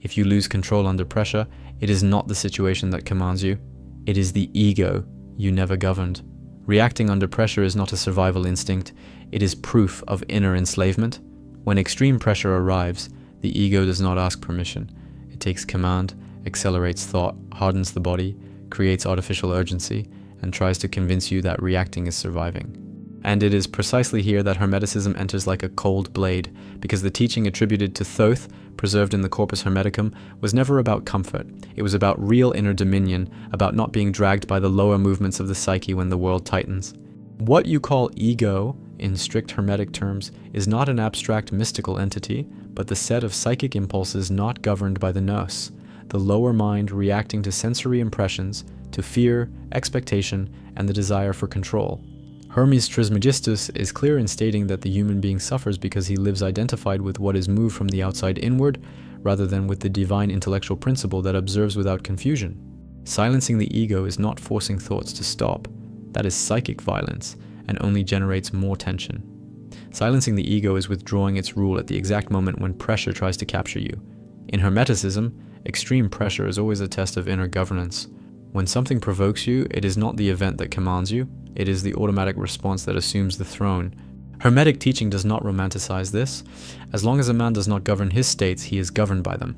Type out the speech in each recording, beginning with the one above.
If you lose control under pressure, it is not the situation that commands you. It is the ego you never governed. Reacting under pressure is not a survival instinct. It is proof of inner enslavement. When extreme pressure arrives, the ego does not ask permission. It takes command, accelerates thought, hardens the body, creates artificial urgency, and tries to convince you that reacting is surviving. And it is precisely here that Hermeticism enters like a cold blade, because the teaching attributed to Thoth, preserved in the Corpus Hermeticum, was never about comfort. It was about real inner dominion, about not being dragged by the lower movements of the psyche when the world tightens. What you call ego, in strict Hermetic terms, is not an abstract mystical entity, but the set of psychic impulses not governed by the Nous, the lower mind reacting to sensory impressions, to fear, expectation, and the desire for control. Hermes Trismegistus is clear in stating that the human being suffers because he lives identified with what is moved from the outside inward, rather than with the divine intellectual principle that observes without confusion. Silencing the ego is not forcing thoughts to stop. That is psychic violence, and only generates more tension. Silencing the ego is withdrawing its rule at the exact moment when pressure tries to capture you. In Hermeticism, extreme pressure is always a test of inner governance. When something provokes you, it is not the event that commands you, it is the automatic response that assumes the throne. Hermetic teaching does not romanticize this. As long as a man does not govern his states, he is governed by them.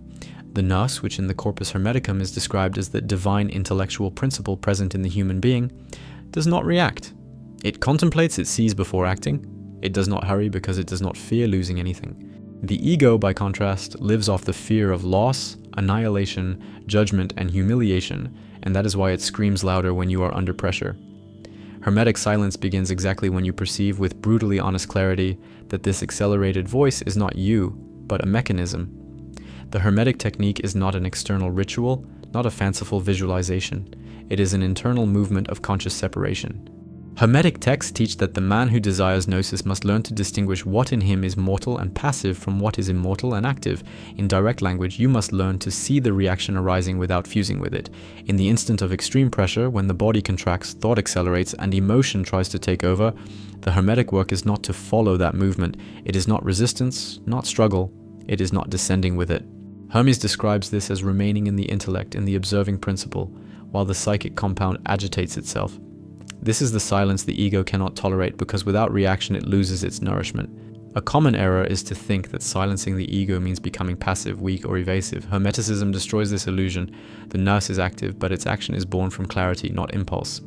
The Nous, which in the Corpus Hermeticum is described as the divine intellectual principle present in the human being, does not react. It contemplates, it sees before acting. It does not hurry because it does not fear losing anything. The ego, by contrast, lives off the fear of loss, annihilation, judgment, and humiliation, and that is why it screams louder when you are under pressure. Hermetic silence begins exactly when you perceive with brutally honest clarity that this accelerated voice is not you, but a mechanism. The Hermetic technique is not an external ritual, not a fanciful visualization. It is an internal movement of conscious separation. Hermetic texts teach that the man who desires Gnosis must learn to distinguish what in him is mortal and passive from what is immortal and active. In direct language, you must learn to see the reaction arising without fusing with it. In the instant of extreme pressure, when the body contracts, thought accelerates, and emotion tries to take over, the Hermetic work is not to follow that movement. It is not resistance, not struggle. It is not descending with it. Hermes describes this as remaining in the intellect, in the observing principle, while the psychic compound agitates itself. This is the silence the ego cannot tolerate because without reaction it loses its nourishment. A common error is to think that silencing the ego means becoming passive, weak, or evasive. Hermeticism destroys this illusion. The Nous is active, but its action is born from clarity, not impulse.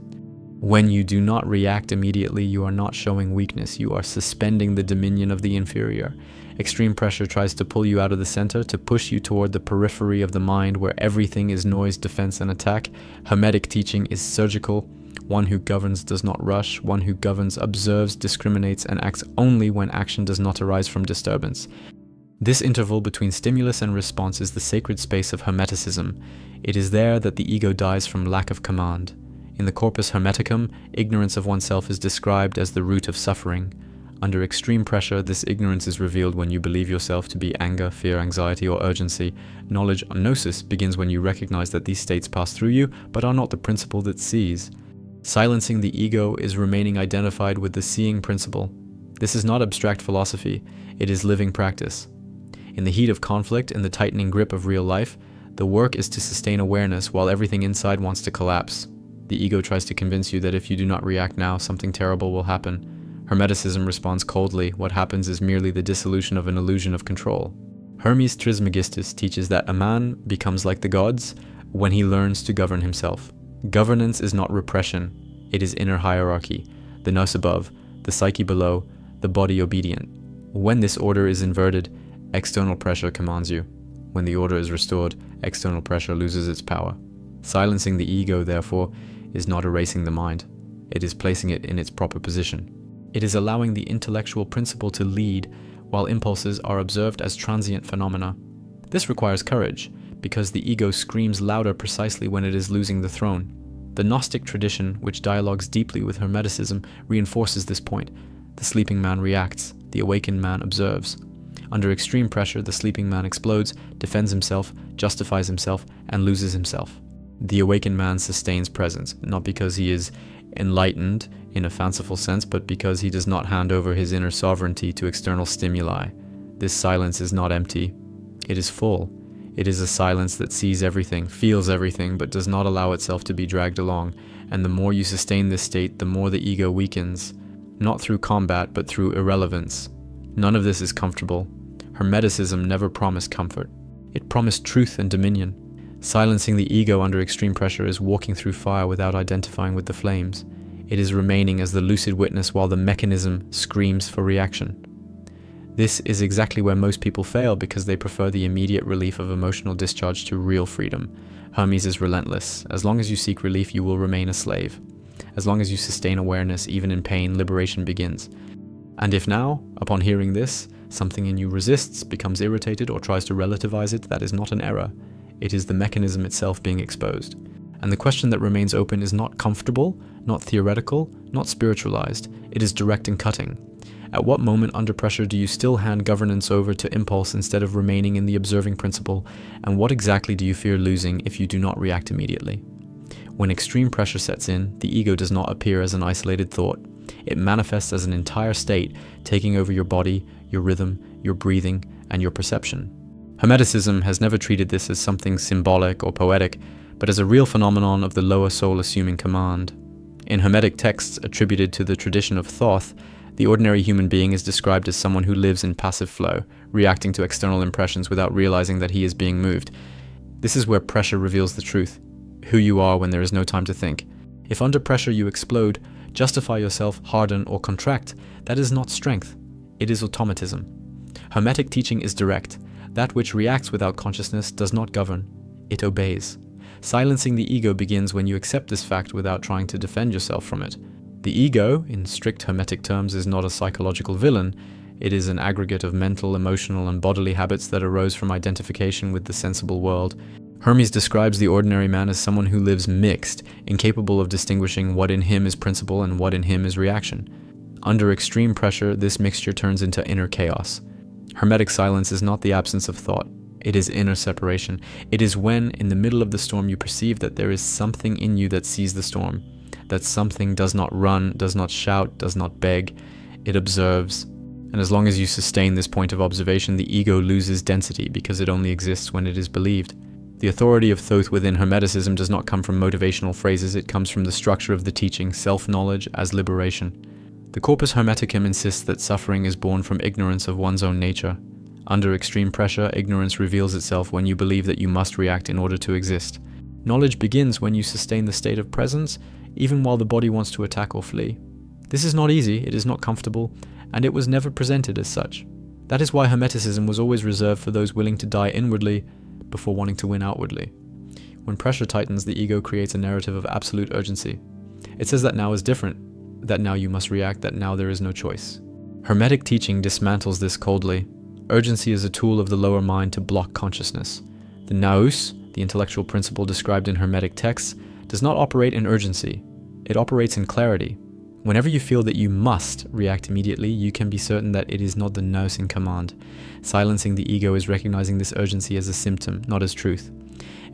When you do not react immediately, you are not showing weakness. You are suspending the dominion of the inferior. Extreme pressure tries to pull you out of the center, to push you toward the periphery of the mind where everything is noise, defense, and attack. Hermetic teaching is surgical. One who governs does not rush. One who governs observes, discriminates, and acts only when action does not arise from disturbance. This interval between stimulus and response is the sacred space of Hermeticism. It is there that the ego dies from lack of command. In the Corpus Hermeticum, ignorance of oneself is described as the root of suffering. Under extreme pressure, this ignorance is revealed when you believe yourself to be anger, fear, anxiety, or urgency. Knowledge on Gnosis begins when you recognize that these states pass through you, but are not the principle that sees. Silencing the ego is remaining identified with the seeing principle. This is not abstract philosophy, it is living practice. In the heat of conflict, in the tightening grip of real life, the work is to sustain awareness while everything inside wants to collapse. The ego tries to convince you that if you do not react now, something terrible will happen. Hermeticism responds coldly. What happens is merely the dissolution of an illusion of control. Hermes Trismegistus teaches that a man becomes like the gods when he learns to govern himself. Governance is not repression, it is inner hierarchy, the Nous above, the psyche below, the body obedient. When this order is inverted, external pressure commands you. When the order is restored, external pressure loses its power. Silencing the ego, therefore, is not erasing the mind. It is placing it in its proper position. It is allowing the intellectual principle to lead, while impulses are observed as transient phenomena. This requires courage, because the ego screams louder precisely when it is losing the throne. The Gnostic tradition, which dialogues deeply with Hermeticism, reinforces this point. The sleeping man reacts, the awakened man observes. Under extreme pressure, the sleeping man explodes, defends himself, justifies himself, and loses himself. The awakened man sustains presence, not because he is enlightened in a fanciful sense, but because he does not hand over his inner sovereignty to external stimuli. This silence is not empty, it is full. It is a silence that sees everything, feels everything, but does not allow itself to be dragged along, and the more you sustain this state, the more the ego weakens, not through combat, but through irrelevance. None of this is comfortable. Hermeticism never promised comfort. It promised truth and dominion. Silencing the ego under extreme pressure is walking through fire without identifying with the flames. It is remaining as the lucid witness while the mechanism screams for reaction. This is exactly where most people fail because they prefer the immediate relief of emotional discharge to real freedom. Hermes is relentless. As long as you seek relief, you will remain a slave. As long as you sustain awareness, even in pain, liberation begins. And if now, upon hearing this, something in you resists, becomes irritated, or tries to relativize it, that is not an error. It is the mechanism itself being exposed. And the question that remains open is not comfortable, not theoretical, not spiritualized. It is direct and cutting. At what moment under pressure do you still hand governance over to impulse instead of remaining in the observing principle? And what exactly do you fear losing if you do not react immediately? When extreme pressure sets in, the ego does not appear as an isolated thought. It manifests as an entire state, taking over your body, your rhythm, your breathing, and your perception. Hermeticism has never treated this as something symbolic or poetic, but as a real phenomenon of the lower soul assuming command. In Hermetic texts attributed to the tradition of Thoth, the ordinary human being is described as someone who lives in passive flow, reacting to external impressions without realizing that he is being moved. This is where pressure reveals the truth, who you are when there is no time to think. If under pressure you explode, justify yourself, harden, or contract, that is not strength. It is automatism. Hermetic teaching is direct. That which reacts without consciousness does not govern. It obeys. Silencing the ego begins when you accept this fact without trying to defend yourself from it. The ego, in strict Hermetic terms, is not a psychological villain. It is an aggregate of mental, emotional, and bodily habits that arose from identification with the sensible world. Hermes describes the ordinary man as someone who lives mixed, incapable of distinguishing what in him is principle and what in him is reaction. Under extreme pressure, this mixture turns into inner chaos. Hermetic silence is not the absence of thought. It is inner separation. It is when, in the middle of the storm, you perceive that there is something in you that sees the storm. That something does not run, does not shout, does not beg. It observes. And as long as you sustain this point of observation, the ego loses density because it only exists when it is believed. The authority of Thoth within Hermeticism does not come from motivational phrases, it comes from the structure of the teaching, self-knowledge as liberation. The Corpus Hermeticum insists that suffering is born from ignorance of one's own nature. Under extreme pressure, ignorance reveals itself when you believe that you must react in order to exist. Knowledge begins when you sustain the state of presence, even while the body wants to attack or flee. This is not easy, it is not comfortable, and it was never presented as such. That is why Hermeticism was always reserved for those willing to die inwardly before wanting to win outwardly. When pressure tightens, the ego creates a narrative of absolute urgency. It says that now is different, that now you must react, that now there is no choice. Hermetic teaching dismantles this coldly. Urgency is a tool of the lower mind to block consciousness. The Nous, the intellectual principle described in Hermetic texts, does not operate in urgency. It operates in clarity. Whenever you feel that you must react immediately, you can be certain that it is not the Nous in command. Silencing the ego is recognizing this urgency as a symptom, not as truth.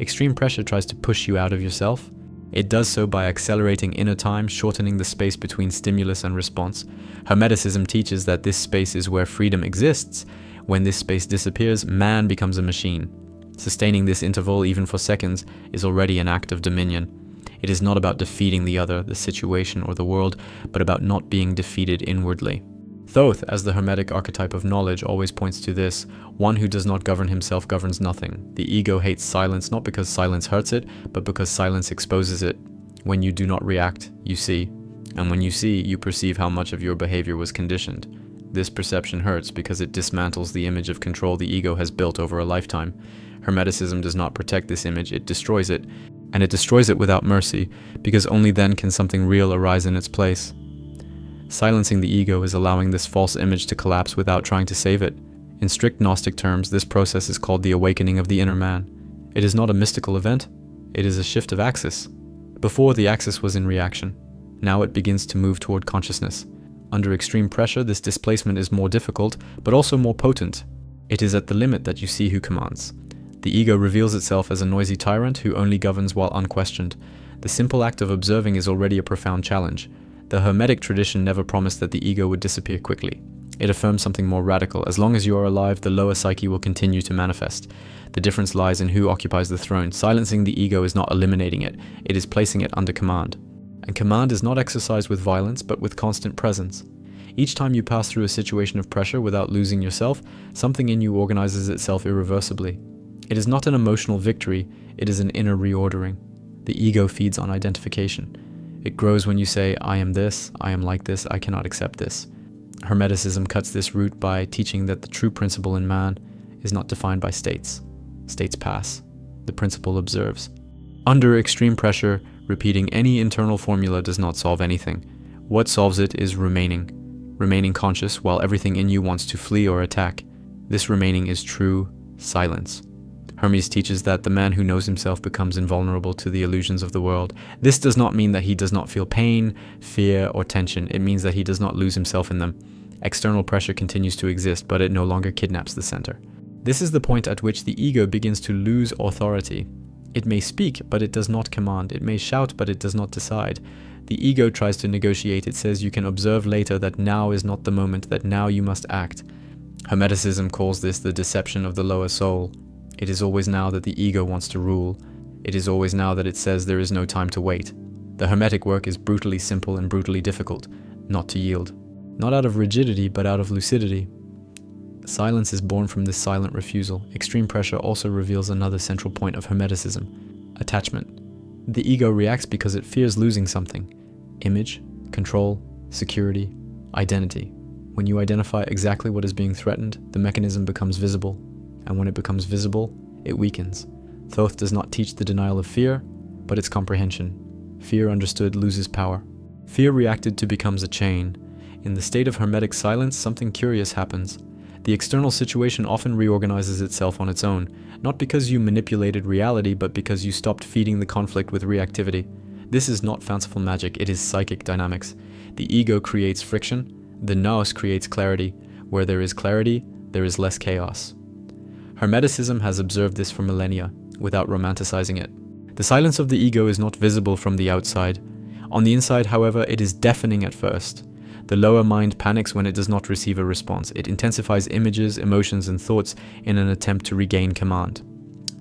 Extreme pressure tries to push you out of yourself. It does so by accelerating inner time, shortening the space between stimulus and response. Hermeticism teaches that this space is where freedom exists. When this space disappears, man becomes a machine. Sustaining this interval, even for seconds, is already an act of dominion. It is not about defeating the other, the situation, or the world, but about not being defeated inwardly. Thoth, as the Hermetic archetype of knowledge, always points to this: one who does not govern himself governs nothing. The ego hates silence not because silence hurts it, but because silence exposes it. When you do not react, you see. And when you see, you perceive how much of your behavior was conditioned. This perception hurts because it dismantles the image of control the ego has built over a lifetime. Hermeticism does not protect this image, it destroys it. And it destroys it without mercy, because only then can something real arise in its place. Silencing the ego is allowing this false image to collapse without trying to save it. In strict Gnostic terms, this process is called the awakening of the inner man. It is not a mystical event, it is a shift of axis. Before, the axis was in reaction. Now it begins to move toward consciousness. Under extreme pressure, this displacement is more difficult, but also more potent. It is at the limit that you see who commands. The ego reveals itself as a noisy tyrant who only governs while unquestioned. The simple act of observing is already a profound challenge. The Hermetic tradition never promised that the ego would disappear quickly. It affirms something more radical. As long as you are alive, the lower psyche will continue to manifest. The difference lies in who occupies the throne. Silencing the ego is not eliminating it, it is placing it under command. And command is not exercised with violence, but with constant presence. Each time you pass through a situation of pressure without losing yourself, something in you organizes itself irreversibly. It is not an emotional victory, it is an inner reordering. The ego feeds on identification. It grows when you say, I am this, I am like this, I cannot accept this. Hermeticism cuts this root by teaching that the true principle in man is not defined by states. States pass. The principle observes. Under extreme pressure, repeating any internal formula does not solve anything. What solves it is remaining conscious while everything in you wants to flee or attack. This remaining is true silence. Hermes teaches that the man who knows himself becomes invulnerable to the illusions of the world. This does not mean that he does not feel pain, fear, or tension. It means that he does not lose himself in them. External pressure continues to exist, but it no longer kidnaps the center. This is the point at which the ego begins to lose authority. It may speak, but it does not command. It may shout, but it does not decide. The ego tries to negotiate. It says you can observe later that now is not the moment, that now you must act. Hermeticism calls this the deception of the lower soul. It is always now that the ego wants to rule. It is always now that it says there is no time to wait. The Hermetic work is brutally simple and brutally difficult, not to yield. Not out of rigidity, but out of lucidity. Silence is born from this silent refusal. Extreme pressure also reveals another central point of Hermeticism: attachment. The ego reacts because it fears losing something: image, control, security, identity. When you identify exactly what is being threatened, the mechanism becomes visible. And when it becomes visible, it weakens. Thoth does not teach the denial of fear, but its comprehension. Fear understood loses power. Fear reacted to becomes a chain. In the state of hermetic silence, something curious happens. The external situation often reorganizes itself on its own, not because you manipulated reality, but because you stopped feeding the conflict with reactivity. This is not fanciful magic, it is psychic dynamics. The ego creates friction, the Nous creates clarity. Where there is clarity, there is less chaos. Hermeticism has observed this for millennia, without romanticizing it. The silence of the ego is not visible from the outside. On the inside, however, it is deafening at first. The lower mind panics when it does not receive a response. It intensifies images, emotions, and thoughts in an attempt to regain command.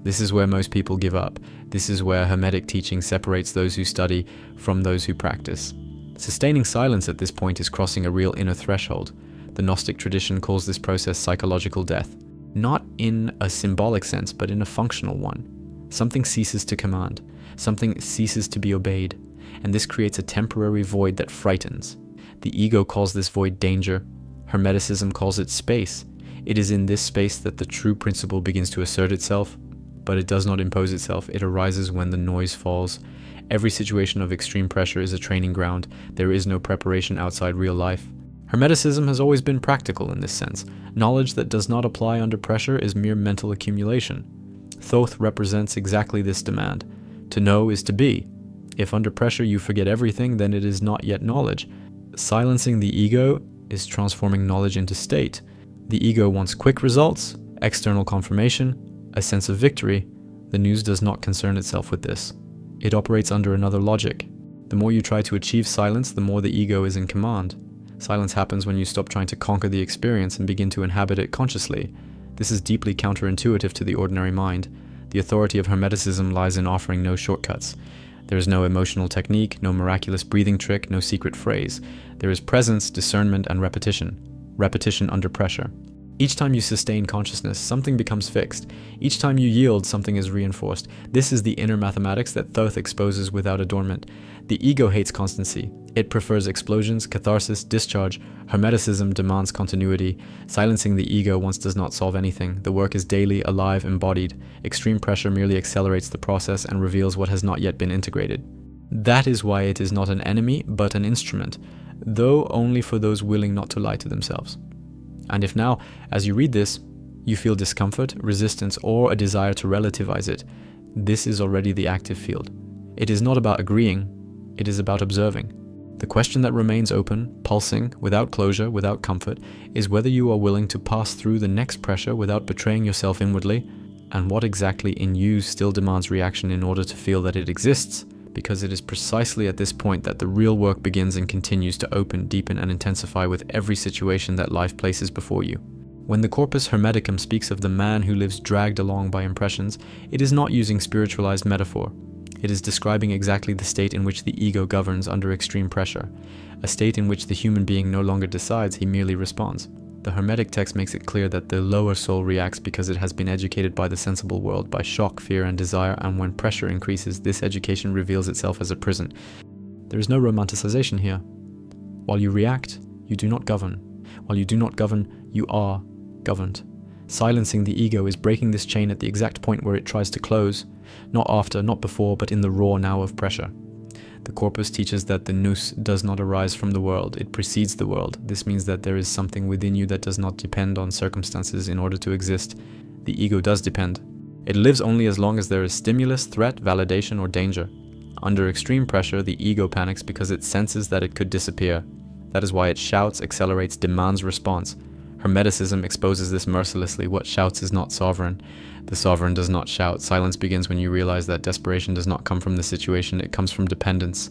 This is where most people give up. This is where Hermetic teaching separates those who study from those who practice. Sustaining silence at this point is crossing a real inner threshold. The Gnostic tradition calls this process psychological death. Not in a symbolic sense, but in a functional one. Something ceases to command. Something ceases to be obeyed. And this creates a temporary void that frightens. The ego calls this void danger. Hermeticism calls it space. It is in this space that the true principle begins to assert itself, but it does not impose itself. It arises when the noise falls. Every situation of extreme pressure is a training ground. There is no preparation outside real life. Hermeticism has always been practical in this sense. Knowledge that does not apply under pressure is mere mental accumulation. Thoth represents exactly this demand. To know is to be. If under pressure you forget everything, then it is not yet knowledge. Silencing the ego is transforming knowledge into state. The ego wants quick results, external confirmation, a sense of victory. The Nous does not concern itself with this. It operates under another logic. The more you try to achieve silence, the more the ego is in command. Silence happens when you stop trying to conquer the experience and begin to inhabit it consciously. This is deeply counterintuitive to the ordinary mind. The authority of Hermeticism lies in offering no shortcuts. There is no emotional technique, no miraculous breathing trick, no secret phrase. There is presence, discernment, and repetition. Repetition under pressure. Each time you sustain consciousness, something becomes fixed. Each time you yield, something is reinforced. This is the inner mathematics that Thoth exposes without adornment. The ego hates constancy. It prefers explosions, catharsis, discharge. Hermeticism demands continuity. Silencing the ego once does not solve anything. The work is daily, alive, embodied. Extreme pressure merely accelerates the process and reveals what has not yet been integrated. That is why it is not an enemy, but an instrument, though only for those willing not to lie to themselves. And if now, as you read this, you feel discomfort, resistance, or a desire to relativize it, this is already the active field. It is not about agreeing, it is about observing. The question that remains open, pulsing, without closure, without comfort, is whether you are willing to pass through the next pressure without betraying yourself inwardly, and what exactly in you still demands reaction in order to feel that it exists, because it is precisely at this point that the real work begins and continues to open, deepen, and intensify with every situation that life places before you. When the Corpus Hermeticum speaks of the man who lives dragged along by impressions, it is not using spiritualized metaphor. It is describing exactly the state in which the ego governs under extreme pressure, a state in which the human being no longer decides, he merely responds. The Hermetic text makes it clear that the lower soul reacts because it has been educated by the sensible world, by shock, fear, and desire, and when pressure increases, this education reveals itself as a prison. There is no romanticization here. While you react, you do not govern. While you do not govern, you are governed. Silencing the ego is breaking this chain at the exact point where it tries to close, not after, not before, but in the raw now of pressure. The Corpus teaches that the Nous does not arise from the world, it precedes the world. This means that there is something within you that does not depend on circumstances in order to exist. The ego does depend. It lives only as long as there is stimulus, threat, validation, or danger. Under extreme pressure, the ego panics because it senses that it could disappear. That is why it shouts, accelerates, demands response. Hermeticism exposes this mercilessly. What shouts is not sovereign. The sovereign does not shout. Silence begins when you realize that desperation does not come from the situation, it comes from dependence.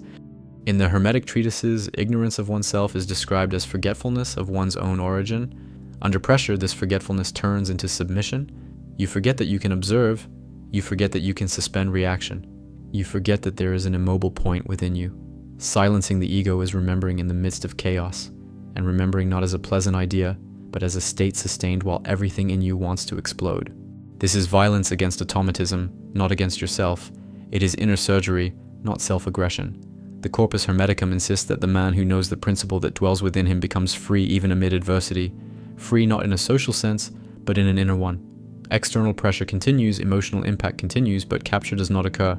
In the Hermetic treatises, ignorance of oneself is described as forgetfulness of one's own origin. Under pressure, this forgetfulness turns into submission. You forget that you can observe. You forget that you can suspend reaction. You forget that there is an immobile point within you. Silencing the ego is remembering in the midst of chaos, and remembering not as a pleasant idea, but as a state sustained while everything in you wants to explode. This is violence against automatism, not against yourself. It is inner surgery, not self-aggression. The Corpus Hermeticum insists that the man who knows the principle that dwells within him becomes free even amid adversity. Free not in a social sense, but in an inner one. External pressure continues, emotional impact continues, but capture does not occur.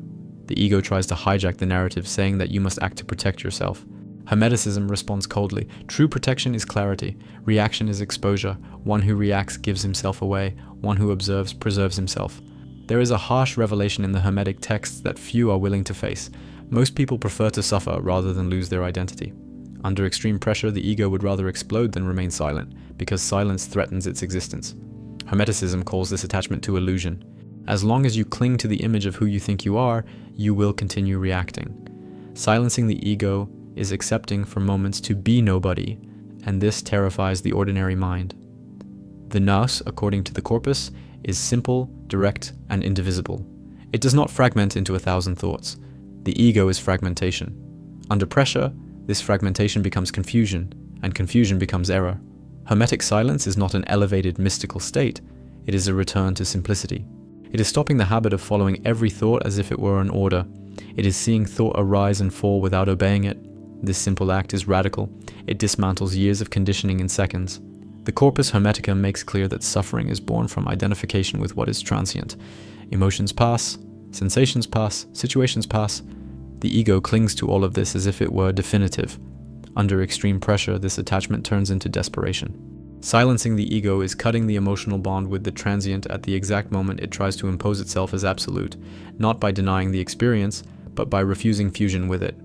The ego tries to hijack the narrative, saying that you must act to protect yourself. Hermeticism responds coldly. True protection is clarity. Reaction is exposure. One who reacts gives himself away. One who observes preserves himself. There is a harsh revelation in the Hermetic texts that few are willing to face. Most people prefer to suffer rather than lose their identity. Under extreme pressure, the ego would rather explode than remain silent, because silence threatens its existence. Hermeticism calls this attachment to illusion. As long as you cling to the image of who you think you are, you will continue reacting. Silencing the ego is accepting for moments to be nobody, and this terrifies the ordinary mind. The Nous, according to the Corpus, is simple, direct, and indivisible. It does not fragment into 1,000 thoughts. The ego is fragmentation. Under pressure, this fragmentation becomes confusion, and confusion becomes error. Hermetic silence is not an elevated mystical state, it is a return to simplicity. It is stopping the habit of following every thought as if it were an order. It is seeing thought arise and fall without obeying it. This simple act is radical. It dismantles years of conditioning in seconds. The Corpus Hermeticum makes clear that suffering is born from identification with what is transient. Emotions pass, sensations pass, situations pass. The ego clings to all of this as if it were definitive. Under extreme pressure, this attachment turns into desperation. Silencing the ego is cutting the emotional bond with the transient at the exact moment it tries to impose itself as absolute, not by denying the experience, but by refusing fusion with it.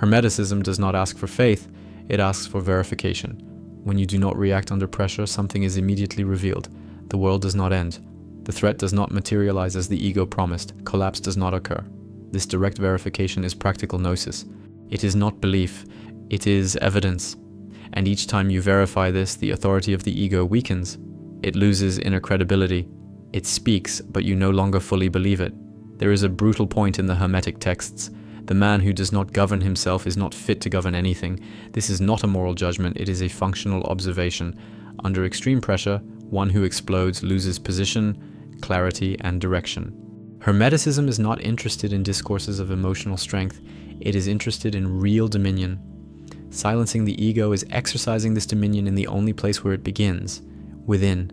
Hermeticism does not ask for faith, it asks for verification. When you do not react under pressure, something is immediately revealed. The world does not end. The threat does not materialize as the ego promised. Collapse does not occur. This direct verification is practical gnosis. It is not belief, it is evidence. And each time you verify this, the authority of the ego weakens. It loses inner credibility. It speaks, but you no longer fully believe it. There is a brutal point in the Hermetic texts. The man who does not govern himself is not fit to govern anything. This is not a moral judgment, it is a functional observation. Under extreme pressure, one who explodes loses position, clarity, and direction. Hermeticism is not interested in discourses of emotional strength, it is interested in real dominion. Silencing the ego is exercising this dominion in the only place where it begins, within.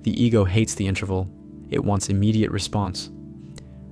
The ego hates the interval, it wants immediate response.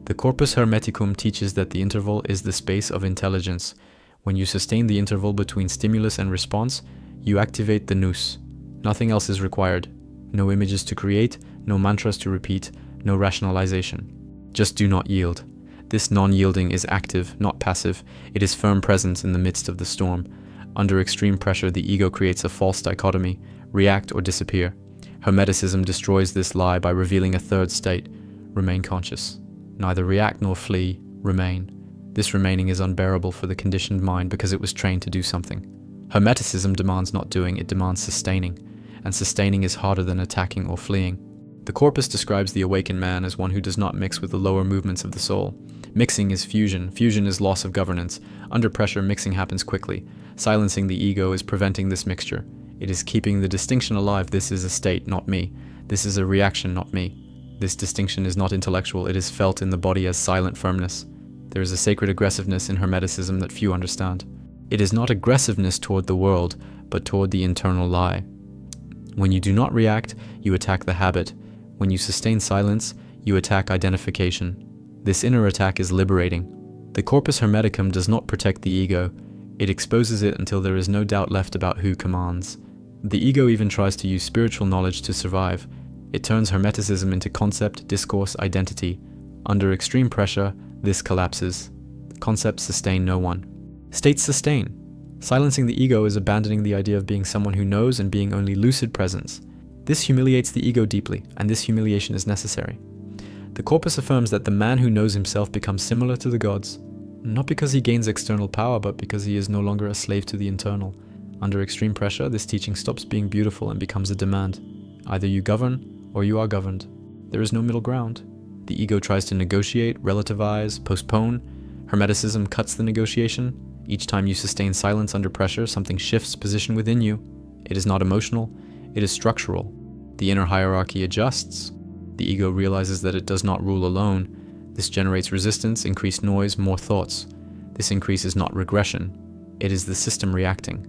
The Corpus Hermeticum teaches that the interval is the space of intelligence. When you sustain the interval between stimulus and response, you activate the Nous. Nothing else is required. No images to create, no mantras to repeat, no rationalization. Just do not yield. This non-yielding is active, not passive. It is firm presence in the midst of the storm. Under extreme pressure, the ego creates a false dichotomy, react or disappear. Hermeticism destroys this lie by revealing a third state, remain conscious. Neither react nor flee, remain. This remaining is unbearable for the conditioned mind because it was trained to do something. Hermeticism demands not doing, it demands sustaining, and sustaining is harder than attacking or fleeing. The Corpus describes the awakened man as one who does not mix with the lower movements of the soul. Mixing is fusion. Fusion is loss of governance. Under pressure, mixing happens quickly. Silencing the ego is preventing this mixture. It is keeping the distinction alive. This is a state, not me. This is a reaction, not me. This distinction is not intellectual. It is felt in the body as silent firmness. There is a sacred aggressiveness in Hermeticism that few understand. It is not aggressiveness toward the world, but toward the internal lie. When you do not react, you attack the habit. When you sustain silence, you attack identification. This inner attack is liberating. The Corpus Hermeticum does not protect the ego. It exposes it until there is no doubt left about who commands. The ego even tries to use spiritual knowledge to survive. It turns Hermeticism into concept, discourse, identity. Under extreme pressure, this collapses. Concepts sustain no one. States sustain. Silencing the ego is abandoning the idea of being someone who knows and being only lucid presence. This humiliates the ego deeply, and this humiliation is necessary. The Corpus affirms that the man who knows himself becomes similar to the gods, not because he gains external power, but because he is no longer a slave to the internal. Under extreme pressure, this teaching stops being beautiful and becomes a demand. Either you govern, or you are governed. There is no middle ground. The ego tries to negotiate, relativize, postpone. Hermeticism cuts the negotiation. Each time you sustain silence under pressure, something shifts position within you. It is not emotional, it is structural. The inner hierarchy adjusts. The ego realizes that it does not rule alone. This generates resistance, increased noise, more thoughts. This increase is not regression. It is the system reacting.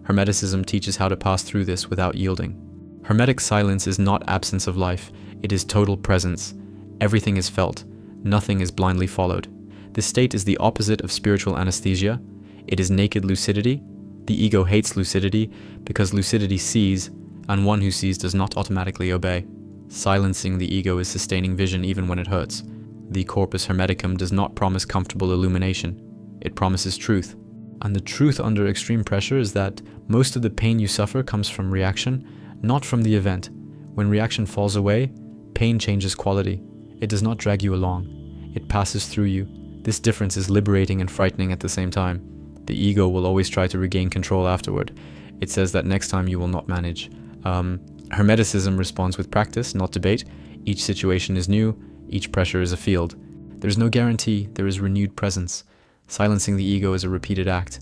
Hermeticism teaches how to pass through this without yielding. Hermetic silence is not absence of life, it is total presence. Everything is felt, nothing is blindly followed. This state is the opposite of spiritual anesthesia. It is naked lucidity. The ego hates lucidity because lucidity sees, and one who sees does not automatically obey. Silencing the ego is sustaining vision even when it hurts. The Corpus Hermeticum does not promise comfortable illumination. It promises truth. And the truth under extreme pressure is that most of the pain you suffer comes from reaction, not from the event. When reaction falls away, pain changes quality. It does not drag you along. It passes through you. This difference is liberating and frightening at the same time. The ego will always try to regain control afterward. It says that next time you will not manage. Hermeticism responds with practice, not debate. Each situation is new, each pressure is a field. There is no guarantee, there is renewed presence. Silencing the ego is a repeated act,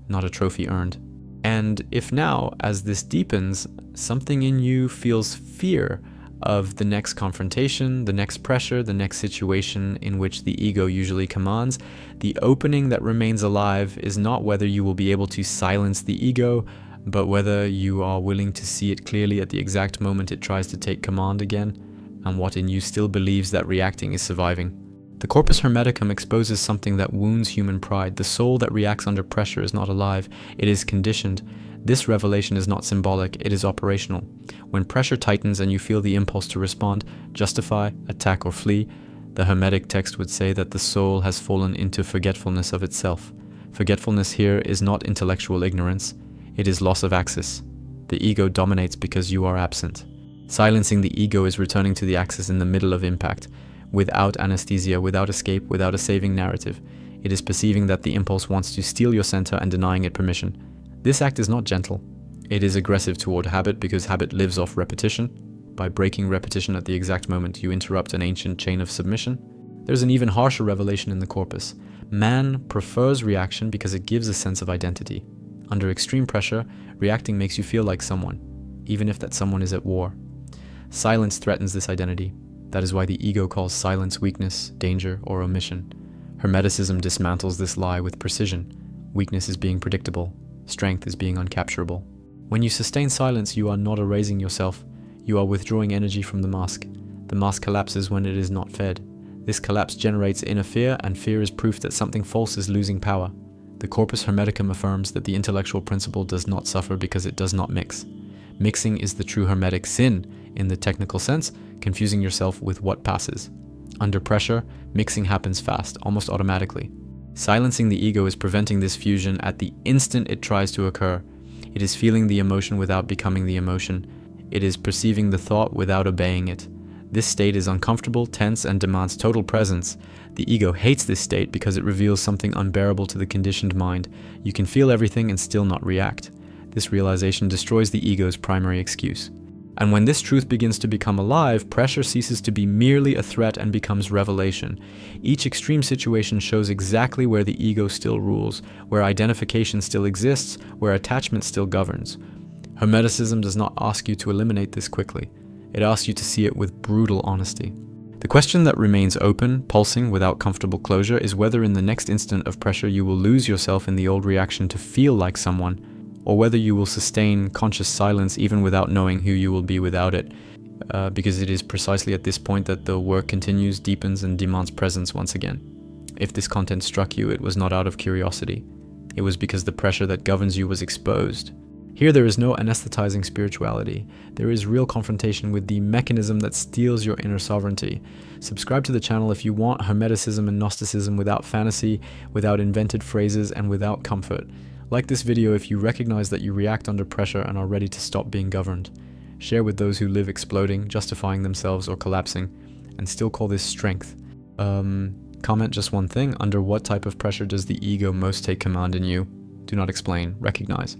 not a trophy earned. And if now, as this deepens, something in you feels fear of the next confrontation, the next pressure, the next situation in which the ego usually commands, the opening that remains alive is not whether you will be able to silence the ego, but whether you are willing to see it clearly at the exact moment it tries to take command again, and what in you still believes that reacting is surviving. The Corpus Hermeticum exposes something that wounds human pride. The soul that reacts under pressure is not alive, it is conditioned. This revelation is not symbolic, it is operational. When pressure tightens and you feel the impulse to respond, justify, attack, or flee, the Hermetic text would say that the soul has fallen into forgetfulness of itself. Forgetfulness here is not intellectual ignorance, it is loss of axis. The ego dominates because you are absent. Silencing the ego is returning to the axis in the middle of impact, without anesthesia, without escape, without a saving narrative. It is perceiving that the impulse wants to steal your center and denying it permission. This act is not gentle. It is aggressive toward habit because habit lives off repetition. By breaking repetition at the exact moment, you interrupt an ancient chain of submission. There's an even harsher revelation in the Corpus. Man prefers reaction because it gives a sense of identity. Under extreme pressure, reacting makes you feel like someone, even if that someone is at war. Silence threatens this identity. That is why the ego calls silence weakness, danger, or omission. Hermeticism dismantles this lie with precision. Weakness is being predictable. Strength is being uncapturable. When you sustain silence, you are not erasing yourself. You are withdrawing energy from the mask. The mask collapses when it is not fed. This collapse generates inner fear, and fear is proof that something false is losing power. The Corpus Hermeticum affirms that the intellectual principle does not suffer because it does not mix. Mixing is the true Hermetic sin, in the technical sense, confusing yourself with what passes. Under pressure, mixing happens fast, almost automatically. Silencing the ego is preventing this fusion at the instant it tries to occur. It is feeling the emotion without becoming the emotion. It is perceiving the thought without obeying it. This state is uncomfortable, tense, and demands total presence. The ego hates this state because it reveals something unbearable to the conditioned mind. You can feel everything and still not react. This realization destroys the ego's primary excuse. And when this truth begins to become alive, pressure ceases to be merely a threat and becomes revelation. Each extreme situation shows exactly where the ego still rules, where identification still exists, where attachment still governs. Hermeticism does not ask you to eliminate this quickly. It asks you to see it with brutal honesty. The question that remains open, pulsing without comfortable closure, is whether in the next instant of pressure you will lose yourself in the old reaction to feel like someone, or whether you will sustain conscious silence even without knowing who you will be without it, because it is precisely at this point that the work continues, deepens, and demands presence once again. If this content struck you, it was not out of curiosity. It was because the pressure that governs you was exposed. Here there is no anesthetizing spirituality. There is real confrontation with the mechanism that steals your inner sovereignty. Subscribe to the channel if you want Hermeticism and Gnosticism without fantasy, without invented phrases, and without comfort. Like this video if you recognize that you react under pressure and are ready to stop being governed. Share with those who live exploding, justifying themselves or collapsing, and still call this strength. Comment just one thing: under what type of pressure does the ego most take command in you? Do not explain, recognize.